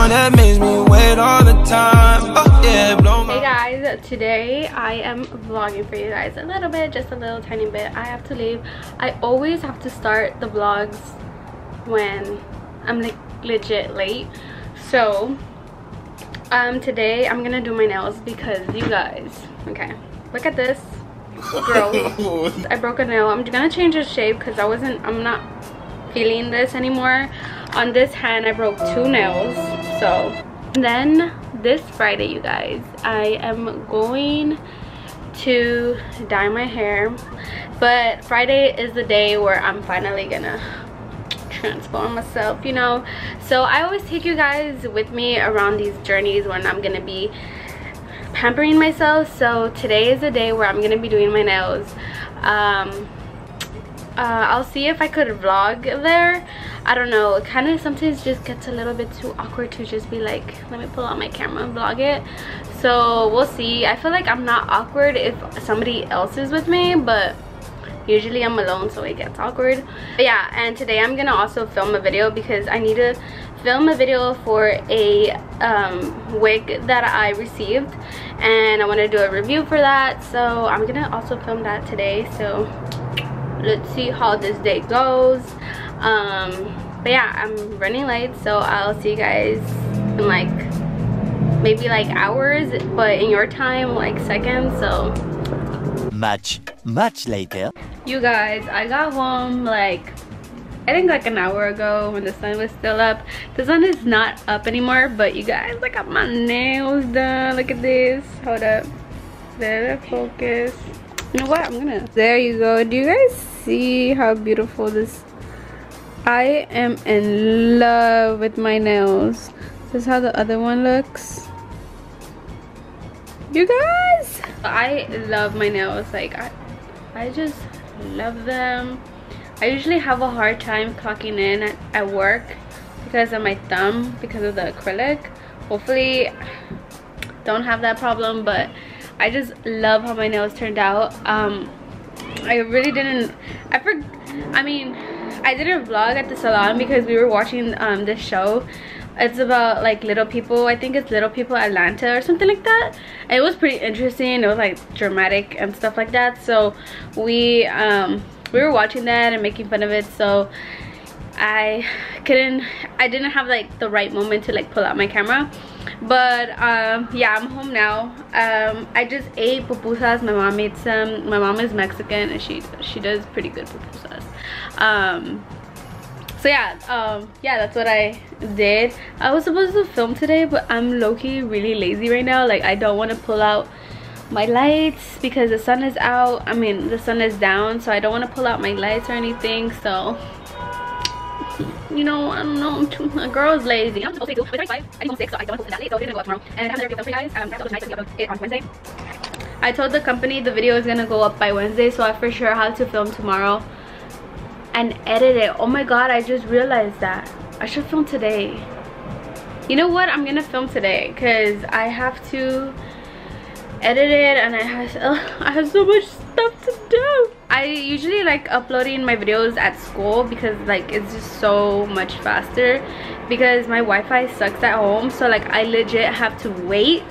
one that makes me wait all the time. Oh yeah, blow my. Hey guys, today I am vlogging for you guys a little bit, just a little tiny bit. I have to leave. I always have to start the vlogs when I'm like legit late. So today I'm gonna do my nails because you guys, okay, look at this. Girl, I broke a nail. I'm gonna change the shape because I'm not feeling this anymore. On this hand I broke 2 nails. So then this Friday, you guys, I am going to dye my hair, but Friday is the day where I'm finally gonna transform myself, you know. So I always take you guys with me around these journeys when I'm gonna be pampering myself. So today is the day where I'm gonna be doing my nails. I'll see if I could vlog there. I don't know, it kind of sometimes just gets a little bit too awkward to just be like, let me pull out my camera and vlog it. So we'll see. I feel like I'm not awkward if somebody else is with me, but usually I'm alone, so it gets awkward. But yeah, and today I'm gonna also film a video because I need to film a video for a wig that I received, and I want to do a review for that. So I'm gonna also film that today. So let's see how this day goes. But yeah, I'm running late, so I'll see you guys in like maybe like hours, but in your time like seconds. So much later, you guys, I got home like I think like an hour ago when the sun was still up. The sun is not up anymore, but you guys, I got my nails done. Look at this. Hold up, there, focus. You know what, I'm gonna, there you go. Do you guys see how beautiful this? I am in love with my nails. This is how the other one looks. You guys, I love my nails. Like I just love them. I usually have a hard time clocking in at work because of my thumb, because of the acrylic. Hopefully don't have that problem, but I just love how my nails turned out. I really didn't, I didn't vlog at the salon because we were watching this show. It's about like Little People. I think it's Little People Atlanta or something like that. And it was pretty interesting. It was like dramatic and stuff like that. So we were watching that and making fun of it. So I didn't have like the right moment to like pull out my camera. But yeah, I'm home now. I just ate pupusas. My mom made some. My mom is Mexican and she does pretty good pupusas. So yeah, yeah, that's what I did. I was supposed to film today, but I'm low-key really lazy right now. Like I don't want to pull out my lights because the sun is out. I mean, the sun is down, so I don't want to pull out my lights or anything. So you know, I don't know, a girl is lazy. I'm supposed to do, but it's 5, I think 6, so I don't post it that late, so we're gonna go up tomorrow. And I have another video for you guys. That's also nice to upload it on Wednesday. I told the company the video is gonna go up by Wednesday, so I for sure have to film tomorrow and edit it. Oh my god, I just realized that I should film today. You know what, I'm gonna film today because I have to edit it and I have so much stuff to do. I usually like uploading my videos at school because like it's just so much faster because my Wi-Fi sucks at home. So like I legit have to wait.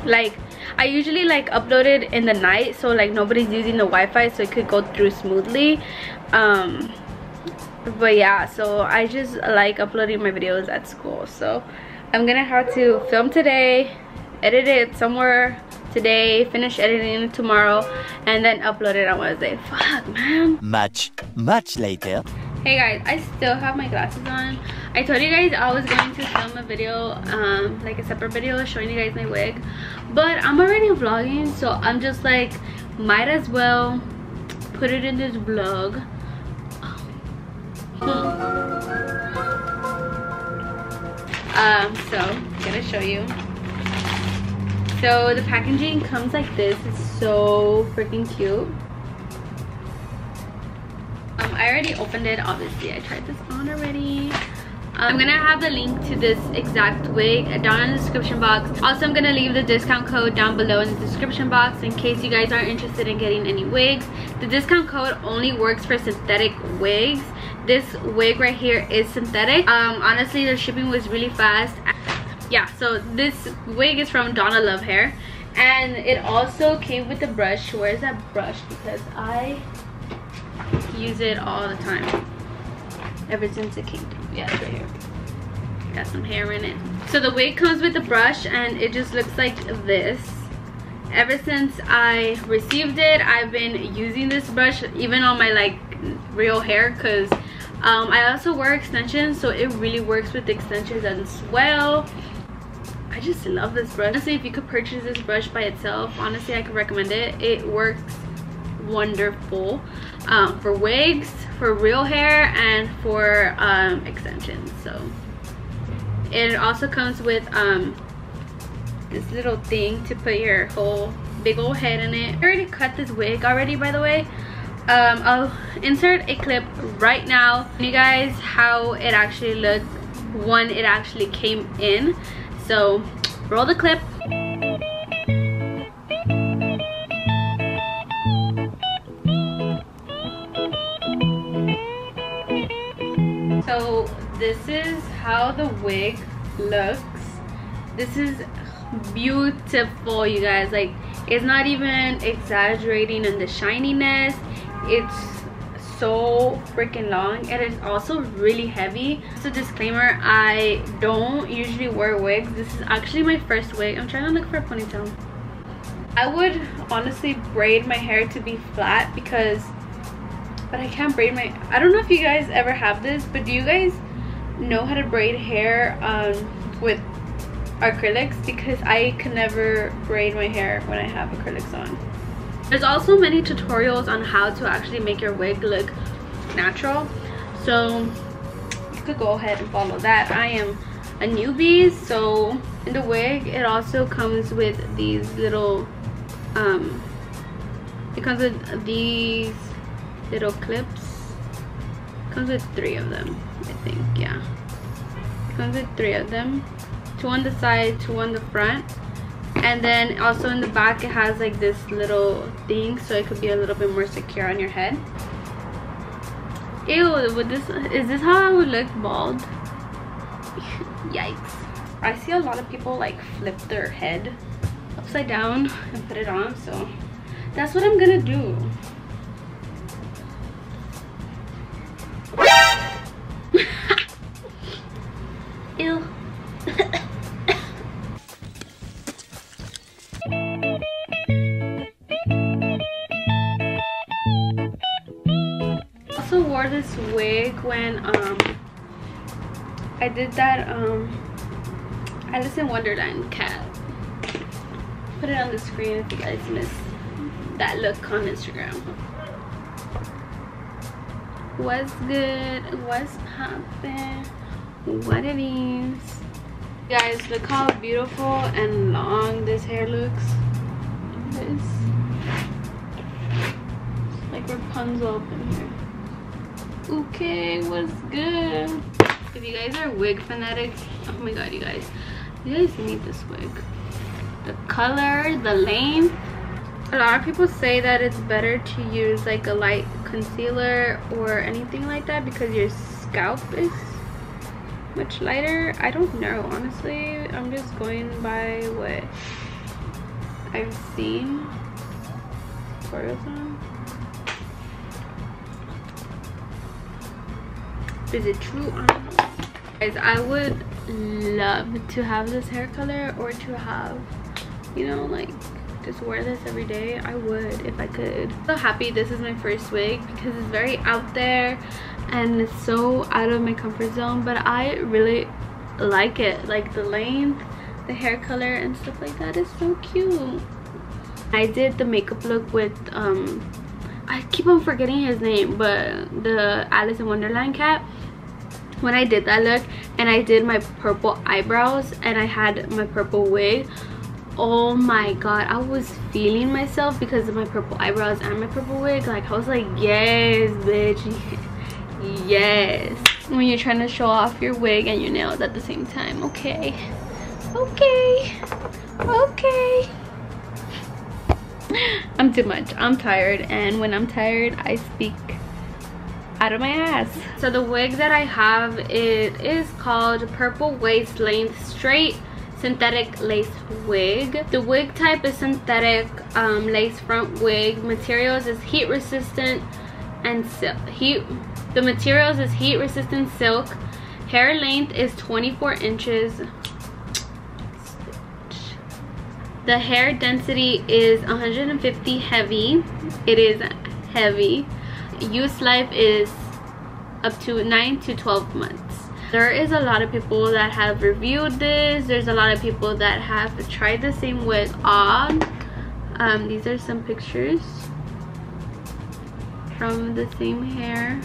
Like I usually like upload it in the night, so like nobody's using the Wi-Fi, so it could go through smoothly. But yeah, so I just like uploading my videos at school. So I'm gonna have to film today, edit it somewhere today, finish editing it tomorrow, and then upload it on Wednesday. Fuck, man. Much later. Hey guys, I still have my glasses on. I told you guys I was going to film a video, like a separate video showing you guys my wig, but I'm already vlogging, so I'm just like, might as well put it in this vlog. So I'm gonna show you. So the packaging comes like this. It's so freaking cute. I already opened it, obviously. I tried this on already. I'm gonna have the link to this exact wig down in the description box. Also, I'm gonna leave the discount code down below in the description box in case you guys are interested in getting any wigs. The discount code only works for synthetic wigs. This wig right here is synthetic. Honestly, the shipping was really fast. yeah, so this wig is from DonnaLoveHair, and it also came with the brush. Where's that brush? Because I use it all the time ever since it came. Yeah, it's right here. Got some hair in it. So the wig comes with the brush, and it just looks like this. Ever since I received it, I've been using this brush even on my like real hair, because I also wear extensions, so it really works with extensions as well. I just love this brush. Honestly, if you could purchase this brush by itself, honestly, I could recommend it. It works wonderful for wigs, for real hair, and for extensions. So it also comes with this little thing to put your whole big old head in it. I already cut this wig already, by the way. I'll insert a clip right now, you guys, how it actually looked when it actually came in. So roll the clip. So this is how the wig looks. This is beautiful, you guys. Like, it's not even exaggerating in the shininess. It's so freaking long, and it's also really heavy. Just a disclaimer, I don't usually wear wigs. This is actually my first wig. I'm trying to look for a ponytail. I would honestly braid my hair to be flat, but I can't braid my, I don't know if you guys ever have this, but do you guys know how to braid hair with acrylics? Because I can never braid my hair when I have acrylics on. There's also many tutorials on how to actually make your wig look natural, so you could go ahead and follow that. I am a newbie, so in the wig it also comes with these little it comes with these little clips. It comes with 3 of them, I think. Yeah, it comes with 3 of them, 2 on the side, 2 on the front, and then also in the back it has like this little thing, so it could be a little bit more secure on your head. Ew, is this how I would look bald? Yikes. I see a lot of people like flip their head upside down and put it on, so that's what I'm gonna do. Ew. I also wore this wig when I did that Alice in Wonderland cat. Put it on the screen if you guys missed that look on Instagram. What's good? What's poppin'? What it is? Guys, look how beautiful and long this hair looks. This, it's like Rapunzel up in here. Okay, what's good? If you guys are wig fanatics, oh my god, you guys need this wig. The color, the length. A lot of people say that it's better to use like a light concealer or anything like that because your scalp is much lighter. I don't know, honestly. I'm just going by what I've seen tutorials on. Is it true? I don't know. Guys, I would love to have this hair color, or to have, you know, like just wear this every day. I would if I could. I'm so happy this is my first wig because it's very out there and it's so out of my comfort zone, but I really like it. Like the length, the hair color and stuff like that is so cute. I did the makeup look with I keep on forgetting his name, but the Alice in Wonderland cat. When I did that look and I did my purple eyebrows and I had my purple wig, oh my god, I was feeling myself because of my purple eyebrows and my purple wig. Like I was like, yes bitch, yes. When you're trying to show off your wig and your nails at the same time. Okay, okay, okay. I'm too much. I'm tired, and when I'm tired I speak out of my ass. So the wig that I have, it is called Purple Waist Length Straight synthetic lace wig. The wig type is synthetic lace front wig. Materials is heat resistant and the materials is heat resistant silk. Hair length is 24 inches. The hair density is 150 heavy. It is heavy. Use life is up to 9 to 12 months. There is a lot of people that have reviewed this. There's a lot of people that have tried the same wig on. These are some pictures from the same hair.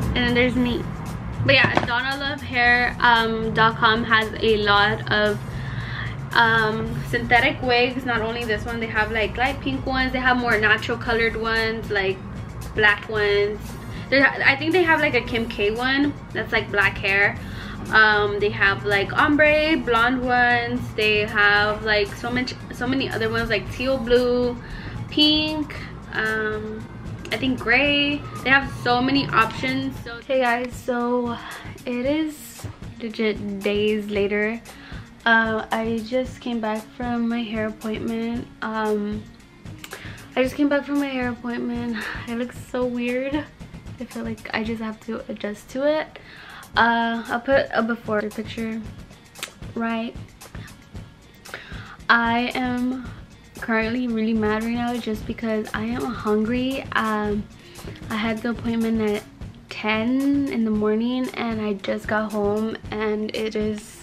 And then there's me. But yeah, DonnaLoveHair.com has a lot of synthetic wigs. Not only this one, they have like light pink ones, they have more natural colored ones, like black ones. I think they have like a Kim K one that's like black hair. They have like ombre blonde ones. They have like so many other ones like teal blue, pink, I think gray. They have so many options. So hey guys, so it is legit days later. I just came back from my hair appointment. It looks so weird. I feel like I just have to adjust to it. I'll put a before picture right. I am currently really mad right now just because I am hungry. I had the appointment at 10 in the morning and I just got home and it is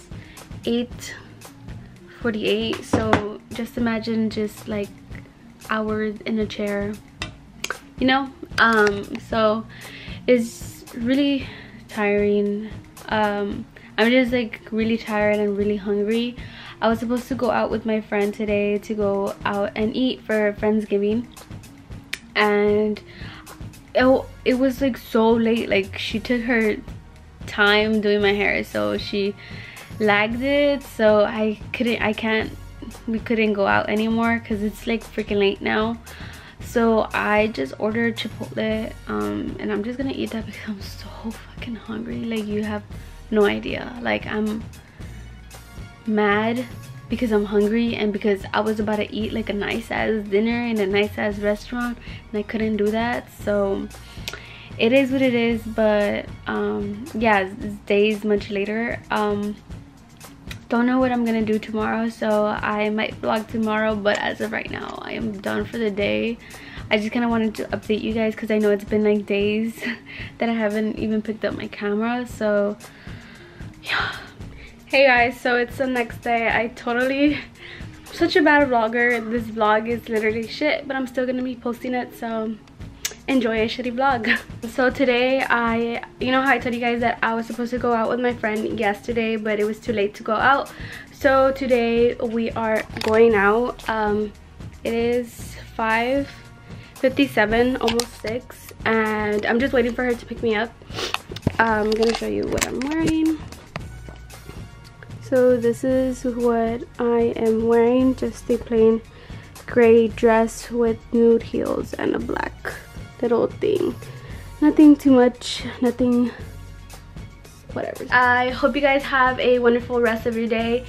8:48. So just imagine just like hours in a chair, you know. So it's really tiring. I'm just like really tired and really hungry. I was supposed to go out with my friend today to go out and eat for Friendsgiving, and it was like so late. Like she took her time doing my hair, so she lagged it, so we couldn't go out anymore because it's like freaking late now. So I just ordered Chipotle, and I'm just gonna eat that because I'm so fucking hungry. Like you have no idea. Like I'm mad because I'm hungry and because I was about to eat like a nice ass dinner in a nice ass restaurant and I couldn't do that. So it is what it is. But yeah, it's days much later. Don't know what I'm gonna do tomorrow, so I might vlog tomorrow, but as of right now I am done for the day. I just kind of wanted to update you guys because I know it's been like days that I haven't even picked up my camera. So yeah. Hey guys, so it's the next day. I'm such a bad vlogger. This vlog is literally shit, but I'm still gonna be posting it, so enjoy a shitty vlog. So today you know how I told you guys that I was supposed to go out with my friend yesterday, but it was too late to go out. So today we are going out. It is 5:57, almost 6, and I'm just waiting for her to pick me up. I'm gonna show you what I'm wearing. So this is what I am wearing, just a plain gray dress with nude heels and a black little thing. Nothing too much, nothing, whatever. I hope you guys have a wonderful rest of your day.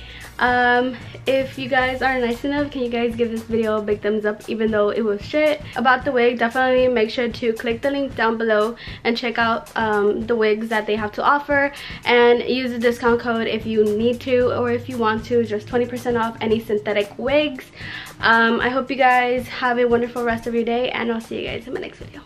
If you guys are nice enough, can you guys give this video a big thumbs up even though it was shit? About the wig, definitely make sure to click the link down below and check out the wigs that they have to offer, and use the discount code if you need to or if you want to. Just 20% off any synthetic wigs. I hope you guys have a wonderful rest of your day, and I'll see you guys in my next video.